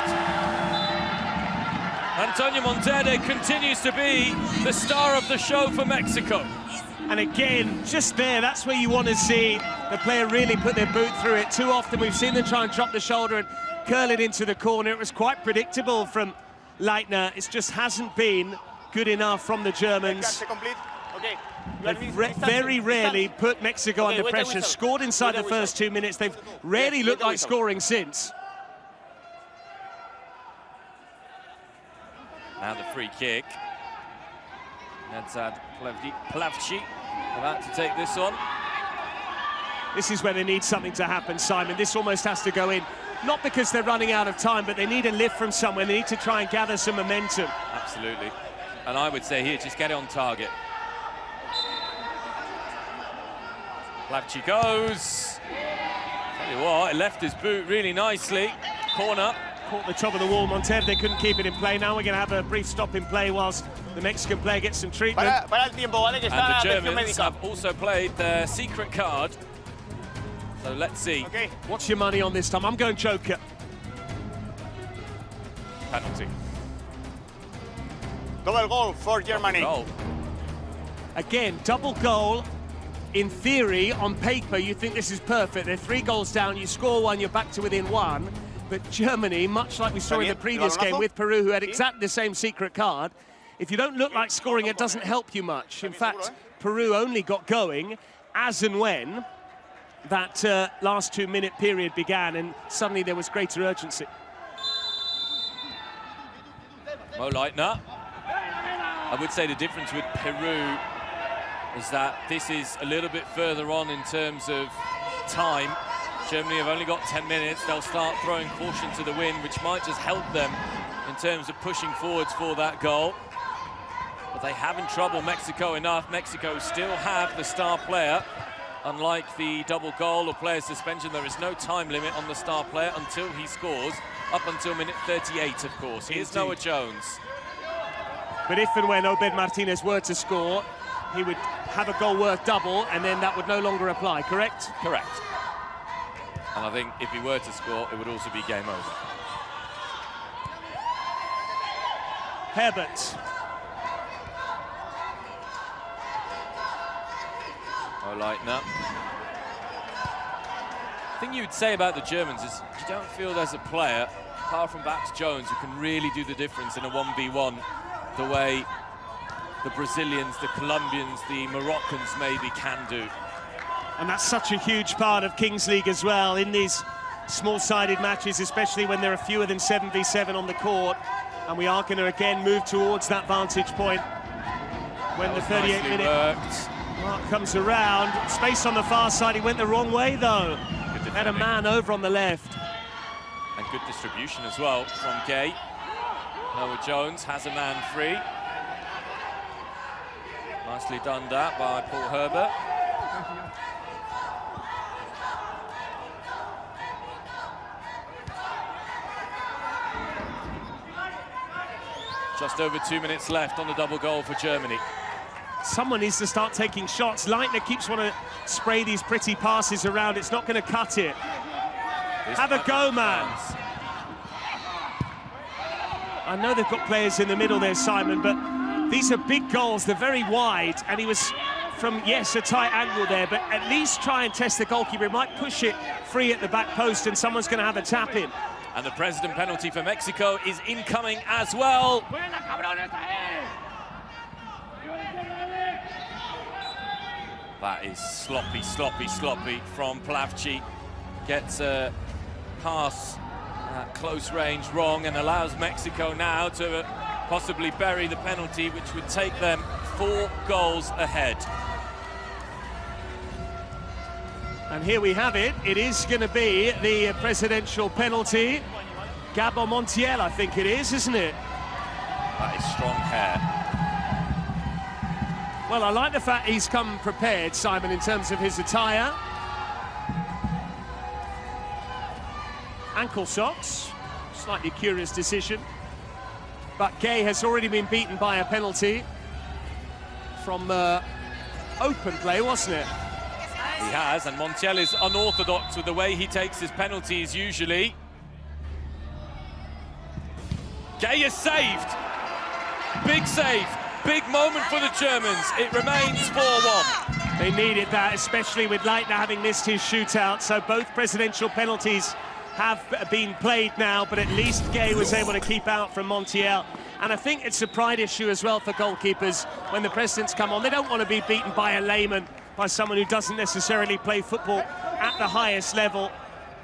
Antonio Monterde continues to be the star of the show for Mexico. And again, just there, that's where you want to see the player really put their boot through it. Too often we've seen them try and drop the shoulder and curl it into the corner. It was quite predictable from Leitner. It just hasn't been good enough from the Germans. They've very rarely put Mexico under pressure. Scored inside the first 2 minutes. They've rarely looked like scoring since. Now the free kick. Nedzad Plavci about to take this on. This is where they need something to happen, Simon. This almost has to go in. Not because they're running out of time, but they need a lift from somewhere. They need to try and gather some momentum. Absolutely. And I would say here, just get it on target. Plavci goes. Tell you what, it left his boot really nicely. Corner. Caught the top of the wall, Monterde couldn't keep it in play. Now we're going to have a brief stop in play whilst the Mexican player gets some treatment. And the Germans have also played their secret card. So let's see. Okay. What's your money on this time? I'm going Joker. Penalty. Double goal for Germany. Goal. Again, double goal. In theory, on paper, you think this is perfect. They're 3 goals down, you score one, you're back to within 1. But Germany, much like we saw in the previous game with Peru, who had exactly the same secret card, if you don't look like scoring, it doesn't help you much. In fact, Peru only got going as and when that last 2-minute period began, and suddenly there was greater urgency. Mo Leitner. I would say the difference with Peru is that this is a little bit further on in terms of time. Germany have only got 10 minutes. They'll start throwing caution to the wind, which might just help them in terms of pushing forwards for that goal. But they haven't troubled Mexico enough. Mexico still have the star player. Unlike the double goal or player suspension, there is no time limit on the star player until he scores, up until minute 38, of course. Here's Noah Jones. But if and when Obed Martinez were to score, he would have a goal worth double, and then that would no longer apply, correct? Correct. And I think if he were to score, it would also be game over. Herbert. Mo Leitner. The thing you would say about the Germans is you don't feel there's a player, apart from perhaps Jones, who can really do the difference in a 1v1 the way the Brazilians, the Colombians, the Moroccans maybe can do. And that's such a huge part of Kings League as well, in these small-sided matches, especially when there are fewer than 7v7 on the court. And we are going to again move towards that vantage point when the 38-minute mark comes around. Space on the far side, he went the wrong way though. Had a man over on the left. And good distribution as well from Gay. Noah Jones has a man free. Nicely done that by Paul Herbert. Just over 2 minutes left on the double goal for Germany. Someone needs to start taking shots. Leitner keeps wanting to spray these pretty passes around. It's not going to cut it. Have a go, man. I know they've got players in the middle there, Simon, but these are big goals. They're very wide, and he was from, yes, a tight angle there, but at least try and test the goalkeeper. He might push it free at the back post, and someone's going to have a tap in. And the president penalty for Mexico is incoming as well. That is sloppy, sloppy, sloppy from Plavci. Gets a pass at close range wrong and allows Mexico now to possibly bury the penalty, which would take them 4 goals ahead. And here we have it. It is going to be the presidential penalty. Gabo Montiel, I think it is, isn't it? That is strong hair. Well, I like the fact he's come prepared, Simon, in terms of his attire. Ankle socks, slightly curious decision. But Gay has already been beaten by a penalty from open play, wasn't it? He has, and Montiel is unorthodox with the way he takes his penalties usually. Gay is saved. Big save. Big moment for the Germans. It remains 4-1. They needed that, especially with Leitner having missed his shootout. So both presidential penalties have been played now, but at least Gay was able to keep out from Montiel. And I think it's a pride issue as well for goalkeepers when the presidents come on. They don't want to be beaten by a layman, by someone who doesn't necessarily play football at the highest level.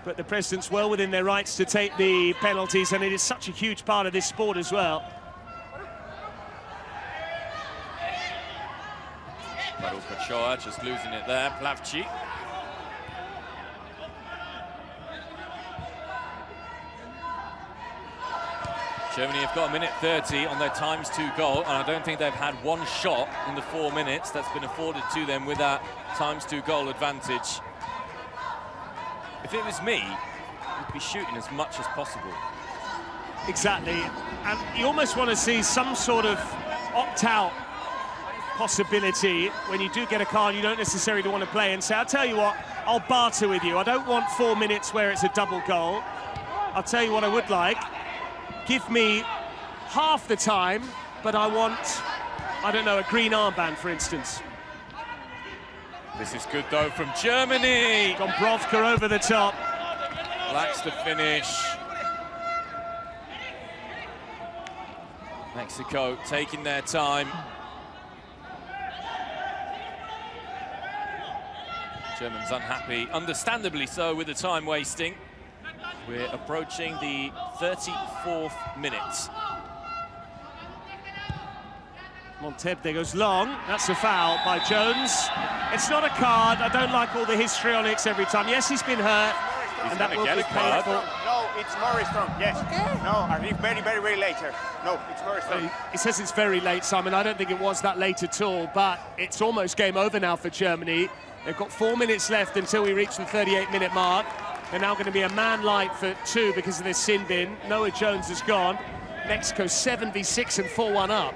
But the president's well within their rights to take the penalties, and it is such a huge part of this sport as well. Baruch Ochoa just losing it there, Plavci. Germany have got a minute 30 on their ×2 goal, and I don't think they've had one shot in the 4 minutes that's been afforded to them with that ×2 goal advantage. If it was me, I'd be shooting as much as possible. Exactly, and you almost want to see some sort of opt-out possibility when you do get a card you don't necessarily want to play and say, I'll tell you what, I'll barter with you. I don't want 4 minutes where it's a double goal. I'll tell you what I would like. Give me half the time, but I want, I don't know, a green armband, for instance. This is good, though, from Germany. Dombrovka over the top. Lacks the finish. Mexico taking their time. Germans unhappy, understandably so, with the time wasting. We're approaching the 34th minute. Montebde goes long. That's a foul by Jones. It's not a card. I don't like all the histrionics every time. Yes, he's been hurt, and that will be painful. No, it's more strong. Yes. Okay. No, I think very, very, very late here. No, it's more strong. He says it's very late, Simon. I don't think it was that late at all, but it's almost game over now for Germany. They've got 4 minutes left until we reach the 38-minute mark. They're now going to be a man light for 2 because of this sin bin. Noah Jones has gone. Mexico 7v6 and 4-1 up.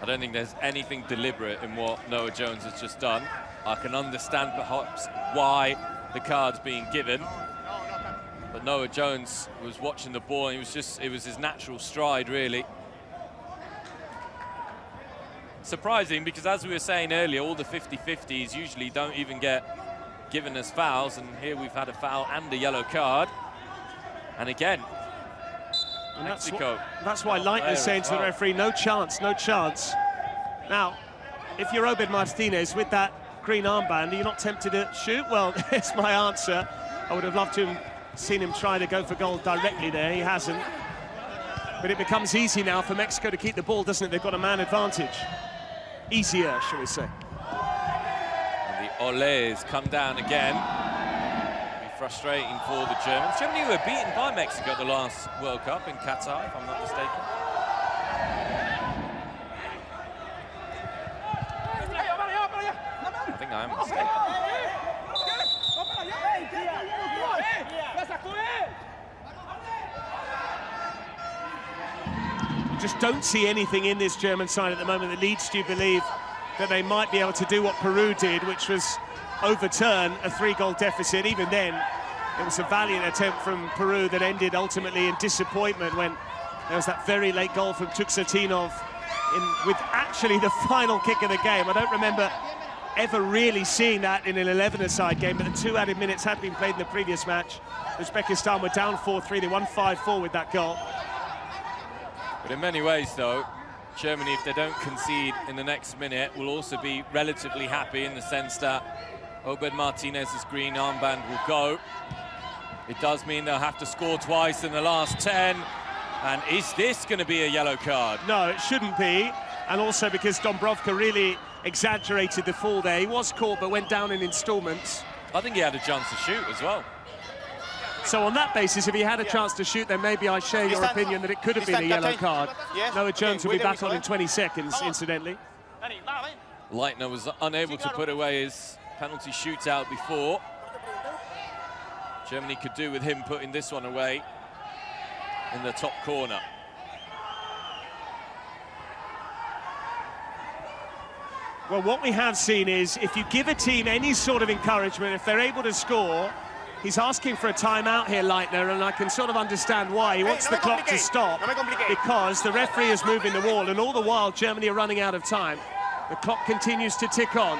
I don't think there's anything deliberate in what Noah Jones has just done. I can understand perhaps why the card's being given. But Noah Jones was watching the ball, and it was his natural stride, really. Surprising, because as we were saying earlier, all the 50-50s usually don't even get given as fouls, and here we've had a foul and a yellow card. And again, and Mexico. That's why Leitner's saying to the referee, no chance, no chance. Now, if you're Obed Martinez with that green armband, are you not tempted to shoot? Well, here's my answer. I would have loved to have seen him try to go for goal directly there. He hasn't. But it becomes easy now for Mexico to keep the ball, doesn't it? They've got a man advantage. Easier, shall we say. And the Olés come down again. It'll be frustrating for the Germans. Germany were beaten by Mexico at the last World Cup in Qatar, if I'm not mistaken. I think I am mistaken. Just don't see anything in this German side at the moment that leads you to believe that they might be able to do what Peru did, which was overturn a 3-goal deficit. Even then, it was a valiant attempt from Peru that ended ultimately in disappointment when there was that very late goal from Tuksatinov with actually the final kick of the game. I don't remember ever really seeing that in an 11-a-side game, but the 2 added minutes had been played in the previous match. Uzbekistan were down 4-3, they won 5-4 with that goal. But in many ways, though, Germany, if they don't concede in the next minute, will also be relatively happy in the sense that Obed Martinez's green armband will go. It does mean they'll have to score twice in the last 10. And is this going to be a yellow card? No, it shouldn't be. And also because Dombrovka really exaggerated the fall there. He was caught, but went down in installments. I think he had a chance to shoot as well. So on that basis, if he had a chance to shoot, then maybe I share your opinion that it could have been a yellow card. Yes. Noah Jones will be back on in 20 seconds, incidentally. Leitner was unable to put away his penalty shootout before. Germany could do with him putting this one away in the top corner. Well, what we have seen is if you give a team any sort of encouragement, if they're able to score, he's asking for a timeout here, Leitner, and I can sort of understand why. He wants the clock to stop because the referee is moving the wall, and all the while Germany are running out of time. The clock continues to tick on.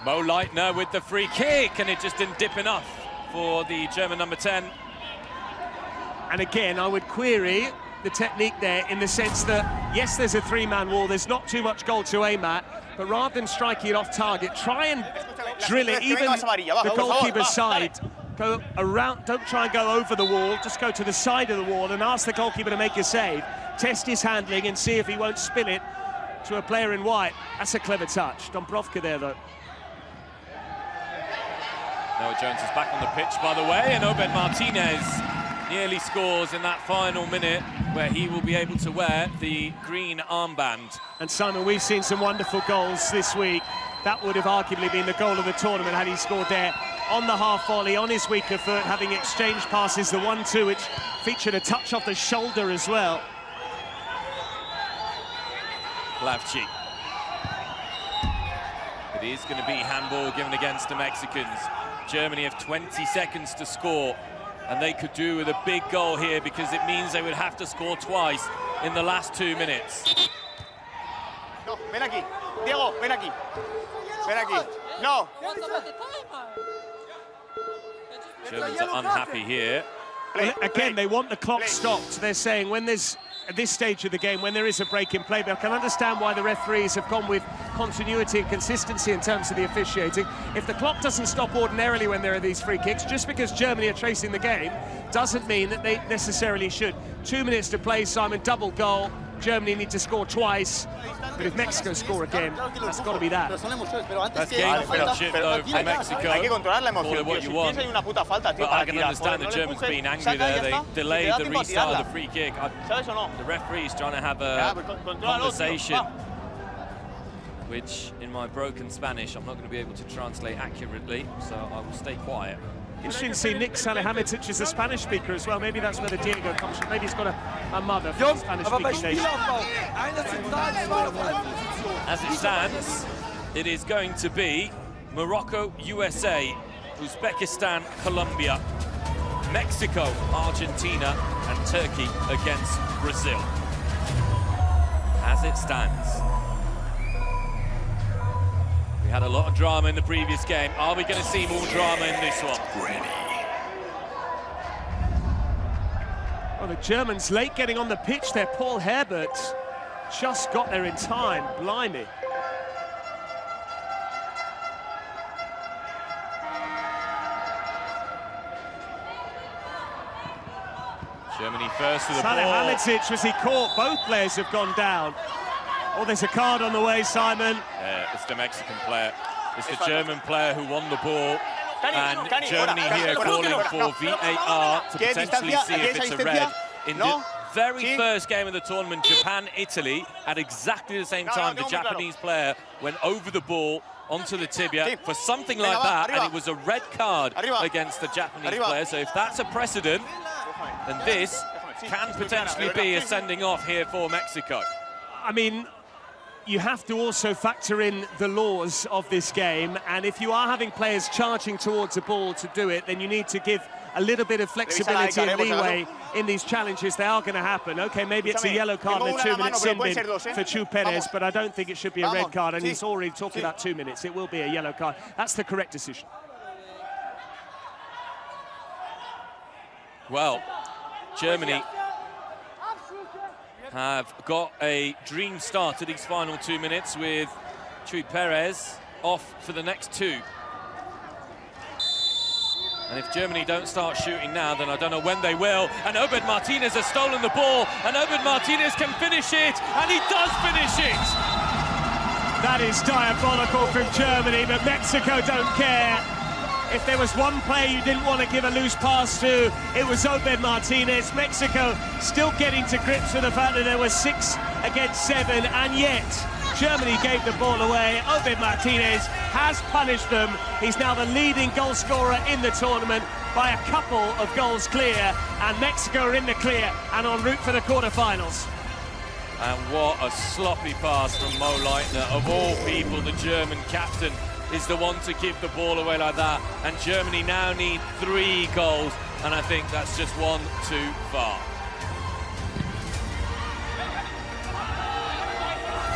Mo Leitner with the free kick, and it just didn't dip enough for the German number 10. And again, I would query the technique there in the sense that, yes, there's a 3-man wall, there's not too much goal to aim at, but rather than striking it off target, try and drill it, even the goalkeeper's side. Go around, don't try and go over the wall, just go to the side of the wall and ask the goalkeeper to make a save. Test his handling and see if he won't spin it to a player in white. That's a clever touch. Dombrovka there, though. Noah Jones is back on the pitch, by the way, and Obed Martinez nearly scores in that final minute where he will be able to wear the green armband. And Simon, we've seen some wonderful goals this week. That would have arguably been the goal of the tournament had he scored there on the half volley, on his weaker foot, having exchanged passes, the 1-2, which featured a touch off the shoulder as well. Lavchi. It is going to be handball given against the Mexicans. Germany have 20 seconds to score, and they could do with a big goal here because it means they would have to score twice in the last 2 minutes. No, ven aquí. Diego, ven aquí. Ven aquí. No. Germans are unhappy here. Well, again, they want the clock Play. stopped. They're saying when there's, at this stage of the game, when there is a break in play, but I can understand why the referees have gone with continuity and consistency in terms of the officiating. If the clock doesn't stop ordinarily when there are these free kicks, just because Germany are tracing the game, doesn't mean that they necessarily should. 2 minutes to play, Simon, double goal. Germany need to score twice, but if Mexico score again, that's got to be that. That's gamesmanship though for Mexico. Hay que controlar la emoción. Call it what you want. Piensa en una puta falta, tío, But I para can tirar. understand the No le Germans empujes, being angry saca, there. ya They está. delayed Le da the tiempo a restart of tirarla. the free kick. ¿Sabes o no? The referee's trying to have Ya, a pues, contrólalo, tío. conversation, Va. which in my broken Spanish I'm not going to be able to translate accurately, so I will stay quiet. Interesting to see Nick Salihamidzic is a Spanish speaker as well. Maybe that's where the Diego comes from. Maybe he's got a mother from a Jung, aber bei Spanish-speaking nation. Spielaufbau, eine zentral, zwei auf Halbposition. As it stands, it is going to be Morocco, USA, Uzbekistan, Colombia, Mexico, Argentina, and Turkey against Brazil. As it stands. We had a lot of drama in the previous game. Are we going to see more drama in this one? Well, the Germans late getting on the pitch there. Paul Herbert just got there in time. Blimey. Germany first to the ball. Salihamidzic, was he caught? Both players have gone down. Oh, there's a card on the way, Simon. Yeah, it's the Mexican player. It's the German player who won the ball. And Cani, Germany fuera, here fuera, calling fuera, for fuera. VAR to ¿Qué potentially distancia? see ¿Aquí if esa it's a distancia? red. In No. the very Sí. first game of the tournament, Japan-Italy, at exactly the same No, time, no, the muy claro. Japanese player went over the ball onto the tibia Sí. for something Venga, like va, that, arriba. and it was a red card Arriba. against the Japanese Arriba. player. So if that's a precedent, then this can potentially be a sending off here for Mexico. I mean, you have to also factor in the laws of this game, and if you are having players charging towards a ball to do it, then you need to give a little bit of flexibility and leeway in these challenges. They are going to happen. Okay, maybe it's a yellow card and a 2 minute sin bin for Chu Perez, but I don't think it should be a red card, and he's already talking about 2 minutes. It will be a yellow card. That's the correct decision. Well, Germany have got a dream start to these final 2 minutes with Chuy Perez off for the next two. And if Germany don't start shooting now, then I don't know when they will. And Obed Martinez has stolen the ball, and Obed Martinez can finish it, and he does finish it! That is diabolical from Germany, but Mexico don't care. If there was one player you didn't want to give a loose pass to, it was Obed Martinez. Mexico still getting to grips with the fact that there was 6 against 7, and yet Germany gave the ball away. Obed Martinez has punished them. He's now the leading goal scorer in the tournament by a couple of goals clear, and Mexico are in the clear and en route for the quarterfinals. And what a sloppy pass from Mo Leitner. Of all people, the German captain is the one to give the ball away like that. And Germany now need 3 goals, and I think that's just one too far.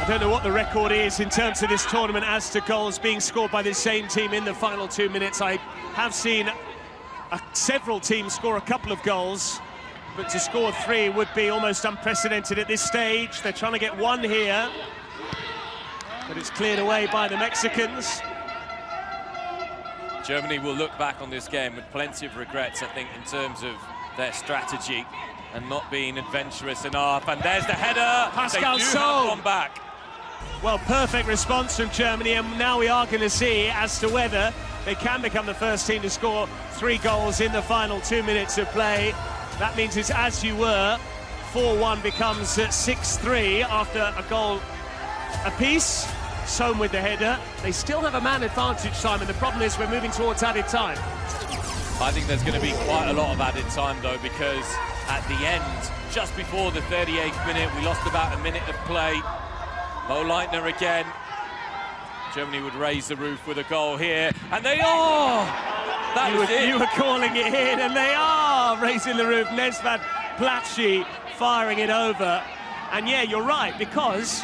I don't know what the record is in terms of this tournament as to goals being scored by the same team in the final 2 minutes. I have seen several teams score a couple of goals, but to score 3 would be almost unprecedented at this stage. They're trying to get 1 here, but it's cleared away by the Mexicans. Germany will look back on this game with plenty of regrets, I think, in terms of their strategy and not being adventurous enough. And there's the header. Pascal They do Sohm. have one back. Well, perfect response from Germany, and now we are going to see as to whether they can become the first team to score 3 goals in the final 2 minutes of play. That means it's as you were. 4-1 becomes 6-3 after a goal apiece. Sohm with the header. They still have a man advantage, Simon. The problem is we're moving towards added time. I think there's going to be quite a lot of added time, though, because at the end, just before the 38th minute, we lost about a minute of play. Mo Leitner again. Germany would raise the roof with a goal here, and they are! That was it. You were calling it in, and they are raising the roof. Nesvad Platschi firing it over. And yeah, you're right, because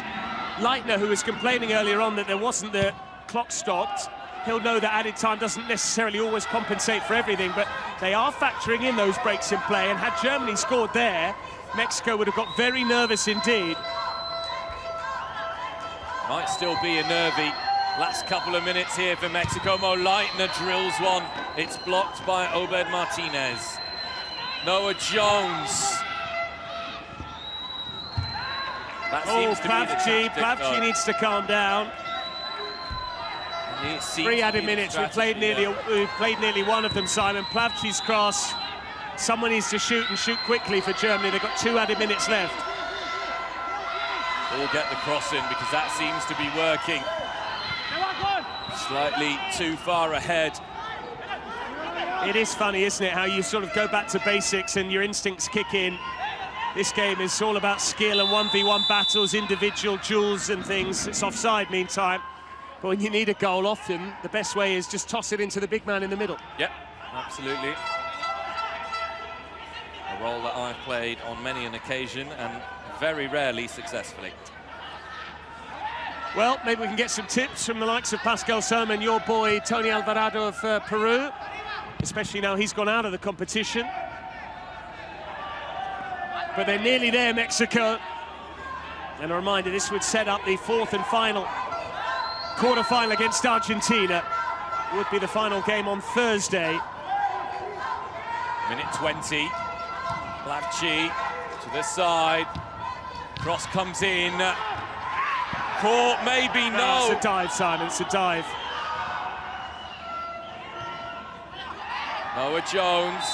Leitner, who was complaining earlier on that there wasn't the clock stopped, he'll know that added time doesn't necessarily always compensate for everything, but they are factoring in those breaks in play, and had Germany scored there, Mexico would have got very nervous indeed. Might still be a nervy last couple of minutes here for Mexico. Mo Leitner drills one. It's blocked by Obed Martinez. Noah Jones. That seems to be the tactic, Plavci needs to calm down. 3 added minutes. We've played nearly one of them, Simon. Plavci's cross. Someone needs to shoot, and shoot quickly for Germany. They've got 2 added minutes left. All get the cross in, because that seems to be working. Slightly too far ahead. It is funny, isn't it, how you sort of go back to basics and your instincts kick in. This game is all about skill and 1v1 battles, individual duels and things. It's offside meantime. But when you need a goal, often the best way is just toss it into the big man in the middle. Yep, absolutely. A role that I've played on many an occasion, and very rarely successfully. Well, maybe we can get some tips from the likes of Pascal Sohm and your boy Tony Alvarado of Peru, especially now he's gone out of the competition. But they're nearly there, Mexico. And a reminder, this would set up the 4th and final quarter-final against Argentina. It would be the final game on Thursday. Minute 20. Plavci to the side. Cross comes in. Caught, maybe, no. It's a dive, Simon, it's a dive. Noah Jones.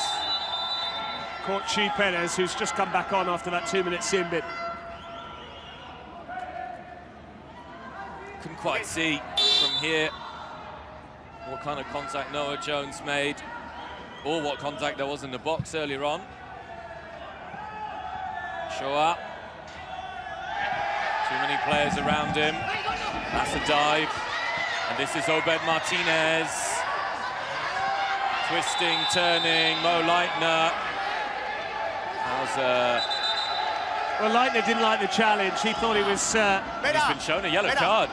Caught Chi Perez, who's just come back on after that 2-minute sin bit. Couldn't quite see from here what kind of contact Noah Jones made, or what contact there was in the box earlier on. Show up. Too many players around him. That's a dive. And this is Obed Martinez. Twisting, turning, Mo Leitner. Well, Leitner didn't like the challenge. He thought he was... he's been shown a yellow card.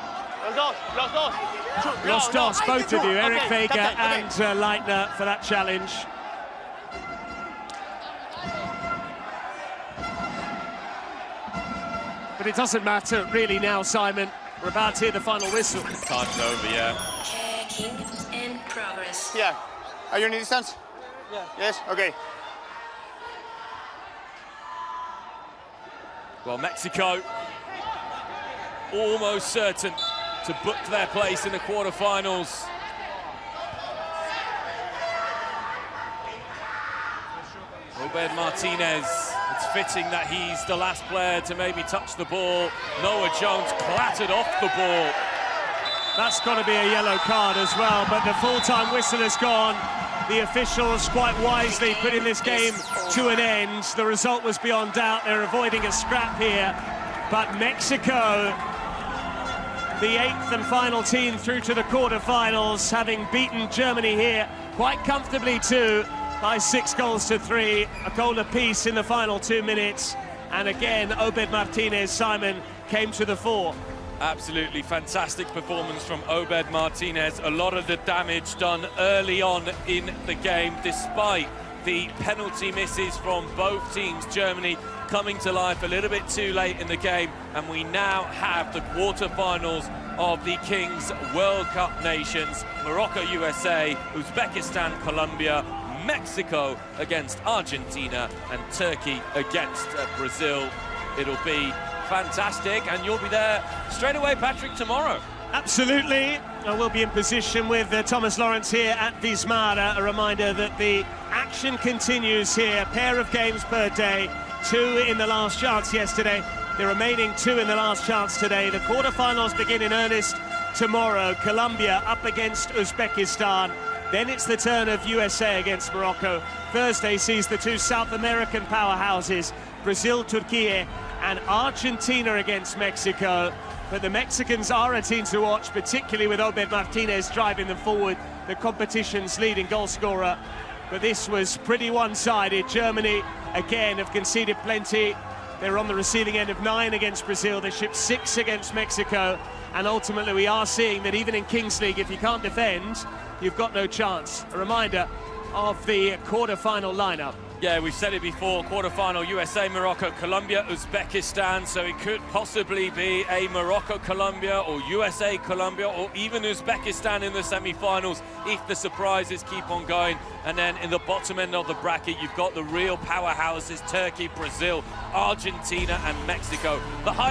Los dos, both of you, Eric Vega and Leitner for that challenge. But it doesn't matter really now, Simon. We're about to hear the final whistle. Time's over, yeah. Checking in progress. Yeah. Are you in distance? Yeah. Yes? Okay. Well, Mexico almost certain to book their place in the quarterfinals. Obed Martinez, it's fitting that he's the last player to maybe touch the ball. Noah Jones clattered off the ball. That's got to be a yellow card as well, but the full-time whistle has gone. The officials quite wisely putting this game to an end. The result was beyond doubt. They're avoiding a scrap here. But Mexico, the 8th and final team through to the quarterfinals, having beaten Germany here quite comfortably too, by 6-3, a goal apiece in the final 2 minutes. And again, Obed Martinez, Simon, came to the fore. Absolutely fantastic performance from Obed Martinez. A lot of the damage done early on in the game, despite the penalty misses from both teams. Germany coming to life a little bit too late in the game, and we now have the quarterfinals of the Kings World Cup nations. Morocco, USA, Uzbekistan, Colombia, Mexico against Argentina, and Turkey against Brazil. It'll be fantastic, and you'll be there straight away, Patrick, tomorrow. Absolutely. We'll be in position with Thomas Lawrence here at Wismar. A reminder that the action continues here. A pair of games per day. 2 in the last chance yesterday. The remaining 2 in the last chance today. The quarterfinals begin in earnest tomorrow. Colombia up against Uzbekistan. Then it's the turn of USA against Morocco. Thursday sees the 2 South American powerhouses, Brazil, Turkey, and Argentina against Mexico. But the Mexicans are a team to watch, particularly with Obed Martinez driving them forward, the competition's leading goal scorer. But this was pretty one-sided. Germany, again, have conceded plenty. They're on the receiving end of 9 against Brazil. They shipped 6 against Mexico. And ultimately, we are seeing that even in Kings League, if you can't defend, you've got no chance. A reminder of the quarter-final lineup. Yeah, we've said it before, quarter-final USA, Morocco, Colombia, Uzbekistan, so it could possibly be a Morocco-Colombia or USA-Colombia or even Uzbekistan in the semi-finals if the surprises keep on going. And then in the bottom end of the bracket, you've got the real powerhouses, Turkey, Brazil, Argentina and Mexico. The highlight